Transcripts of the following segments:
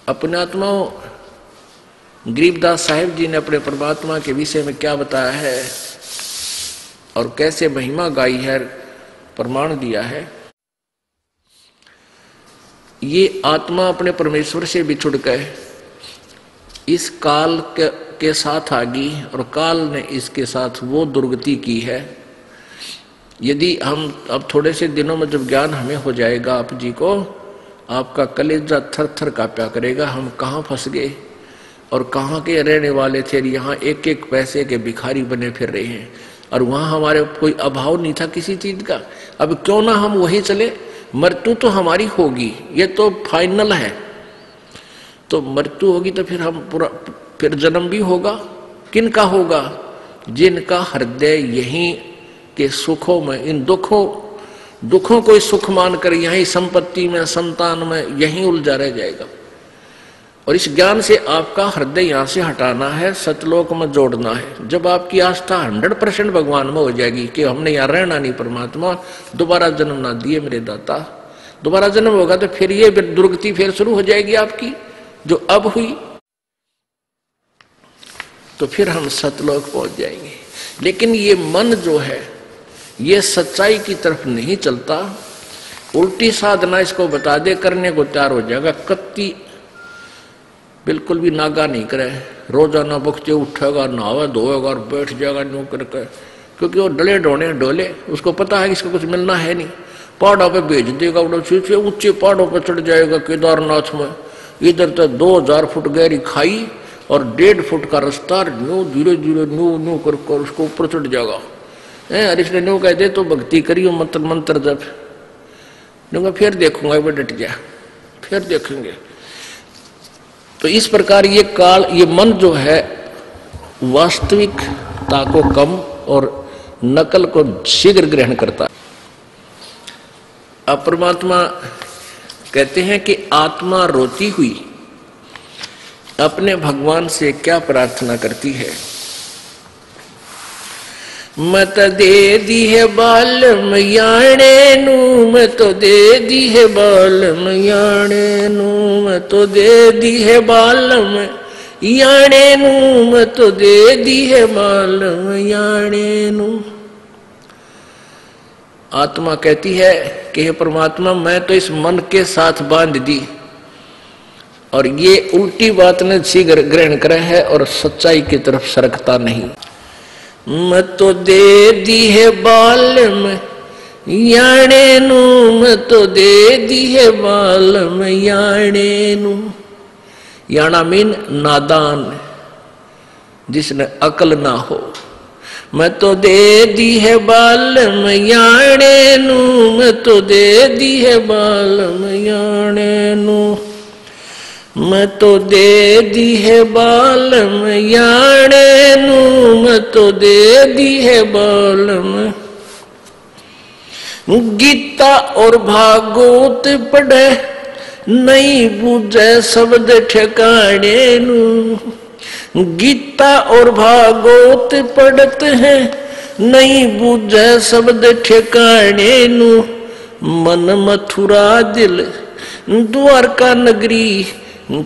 अपने आत्माओं, गरीबदास साहिब जी ने अपने परमात्मा के विषय में क्या बताया है और कैसे महिमा गाई है, प्रमाण दिया है। ये आत्मा अपने परमेश्वर से बिछुड़ गए इस काल के साथ आ गई और काल ने इसके साथ वो दुर्गति की है। यदि हम अब थोड़े से दिनों में जब ज्ञान हमें हो जाएगा आप जी को, आपका कलेजा थर थर कांपा करेगा। हम कहाँ फंस गए और कहाँ के रहने वाले थे, यहाँ एक एक पैसे के भिखारी बने फिर रहे हैं और वहाँ हमारे कोई अभाव नहीं था किसी चीज का। अब क्यों ना हम वही चले, मृत्यु तो हमारी होगी, ये तो फाइनल है। तो मृत्यु होगी तो फिर हम पूरा फिर जन्म भी होगा। किनका होगा? जिनका हृदय यहीं के सुखों में, इन दुखों को सुख मानकर यहीं संपत्ति में, संतान में यहीं उलझा रह जाएगा। और इस ज्ञान से आपका हृदय यहां से हटाना है, सतलोक में जोड़ना है। जब आपकी आस्था 100% भगवान में हो जाएगी कि हमने यहाँ रहना नहीं, परमात्मा दोबारा जन्म ना दिए मेरे दाता, दोबारा जन्म होगा तो फिर ये दुर्गति फिर शुरू हो जाएगी आपकी जो अब हुई, तो फिर हम सतलोक पहुंच जाएंगे। लेकिन ये मन जो है ये सच्चाई की तरफ नहीं चलता, उल्टी साधना इसको बता दे करने को तैयार हो जाएगा। कत्ती बिल्कुल भी नागा नहीं करे, रोजाना बख्ते उठेगा, नहावा धोएगा और बैठ जाएगा न्यू करके, क्योंकि वो डले ढोने डोले, उसको पता है कि इसको कुछ मिलना है नहीं। पहाड़ों पे भेज देगा, ऊंचे पहाड़ों पर चढ़ जाएगा केदारनाथ में, इधर तो 2000 फुट गहरी खाई और 1.5 फुट का रास्ता, न्यू धीरे धीरे न्यू कर उसको ऊपर चढ़ जाएगा। अरे इसने न्यू कहते तो भक्ति करियो, मंत्र मंत्र जब न्यू फिर देखूंगा, वो डट गया, फिर देखेंगे। तो इस प्रकार ये काल, ये मन जो है वास्तविकता को कम और नकल को शीघ्र ग्रहण करता है। अब परमात्मा कहते हैं कि आत्मा रोती हुई अपने भगवान से क्या प्रार्थना करती है। मत दे दी है बालम याणे नू, मैं तो दे दी है बालम याणे नू, मैं तो दे दी है बालम याणे नू, मैं तो दे दी है बालम याणे नू। आत्मा कहती है कि हे परमात्मा, मैं तो इस मन के साथ बांध दी और ये उल्टी बात ने शीघ्र ग्रहण करे है और सच्चाई की तरफ सरकता नहीं। मैं तो दे दी है बालम याणे नू, मैं तो दे दी है बालम याणे नू। याना मीन नादान, जिसने अकल ना हो। मैं तो दे दी है बालम याणे नू, मैं तो दे दी है बालम याणे नू, मैं तो दे दी है बालम याणे नू, मैं तो दे दी है बालम। गीता और भागवत पढ़े नहीं बूझे शब्द ठिकाने नू, गीता और भागवत पढ़ते हैं नहीं बूझे शब्द ठिकाने नू। मन मथुरा दिल द्वारका नगरी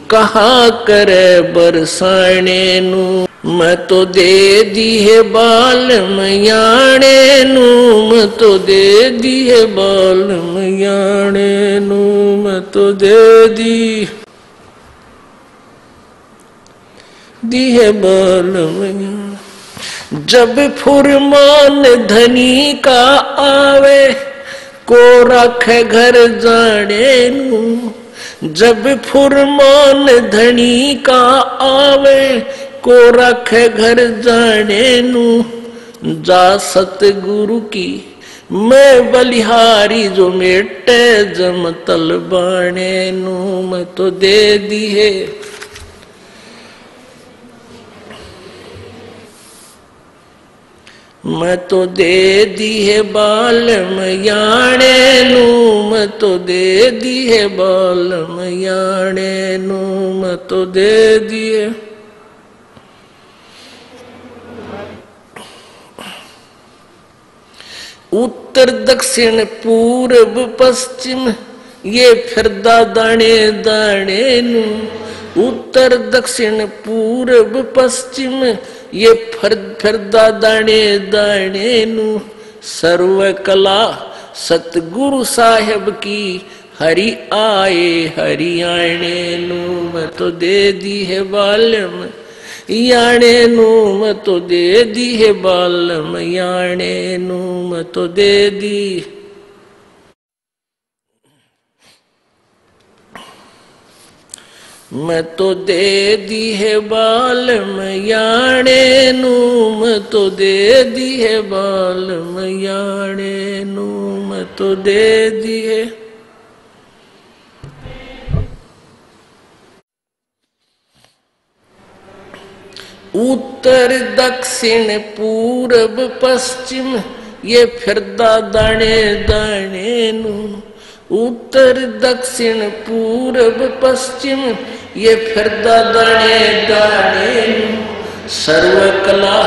कहा करे बरसाने नू। मैं तो दे दी है बालम याणे नू, मैं तो दे दी है बालम याणे नू, मैं तो दे दी है बालम। जब फुरमान धनी का आवे को रखे घर जाने नू, जब फुरमान धनी का आवे को रखे घर जाने नू। जा सतगुरु की मैं बलिहारी जो मेटे जम तल बाणे नू, मैं तो दे दी है मैं तो दे दी है बालम याणे नू, मैं तो दे दी है बालम याणे नू, मैं तो दे दिए। उत्तर दक्षिण पूर्व पश्चिम ये फिरदा दाने दाने नू, उत्तर दक्षिण पूर्व पश्चिम ये फिरदा दाने दाने नु सर्व कला सतगुरु साहेब की हरि आए हरियाणे नु मैं तो दे दी है बालम याणे नु मैं तो दे दी है बालम याणे नु मैं तो दे दी। मैं तो दे दी है बालम याणे नु मैं तो दे दी है बालम याणे नु मैं तो दे दी है। उत्तर दक्षिण पूर्व पश्चिम ये फिरदा दाने दाने नु उत्तर दक्षिण पूर्व पश्चिम ये फिरदा दाने दाने नु सर्व कला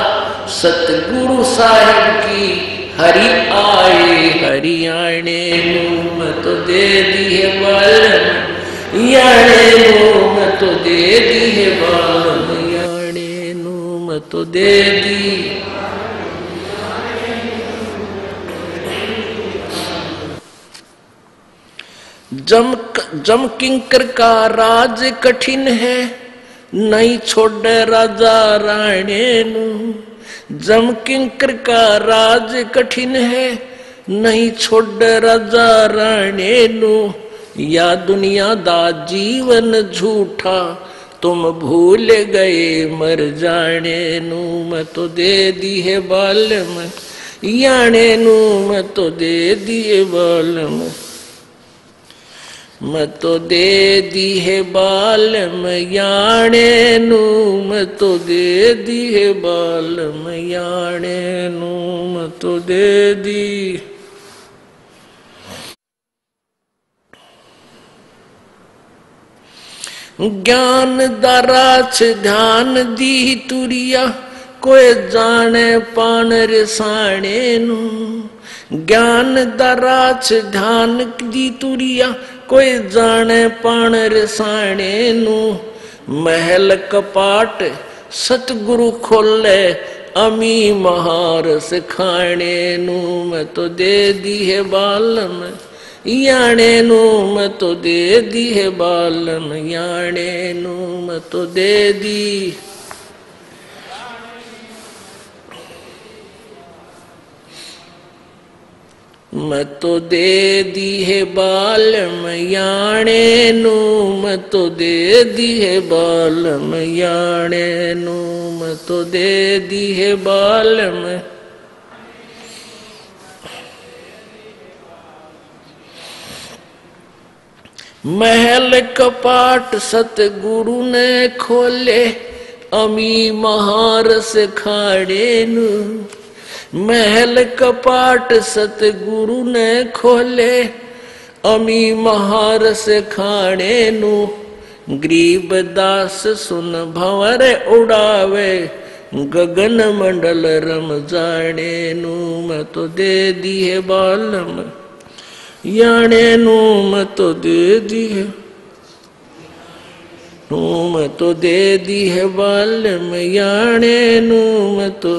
सतगुरु साहेब की हरि आए हरियाणे नु मैं तो दे दी है बालम याणे नु मैं तो दे दी है बालम याणे नु मैं तो दे दी। जम किंकर का राज कठिन है नहीं छोड़े राजा राणे नु जम किंकर का राज कठिन है नहीं छोड़े राजा राणे नु या दुनिया दा जीवन झूठा तुम भूल गए मर जाने नु मैं तो दे दी है बालम याणे नु मैं तो दे दी है बालम मैं तो दे दी है बालम याणे नु मैं तो दे दी है बालम याणे नु मैं तो दे दी। ज्ञान दराच ध्यान दी तुरिया कोई जाने पान रिसाणे नु ज्ञान दराच ध्यान दी तुरिया कोई जाने पान रिसाणे नु महल कपाट सतगुरु खोले अमी महार सिखाणे नु मैं तो दे दी है बालम याणे नु मैं तो दे दी है बालम याणे नु मैं तो दे दी। मैं तो दे दी है बालम याणे नु मैं तो दे दी है बालम याणे नु मैं तो दे दी है बालम। महल कपाट सतगुरु ने खोले अमी महार सिखाणे नु महल कपाट सतगुरु ने खोले अमी महार सिखाणे नु गरीब दास सुन भंवर उड़ावे गगन मंडल रम जाने नु मैं तो दे दी है बालम याणे नु मैं तो दे दी है नु मैं तो दे दी है बालम याणे नु मैं तो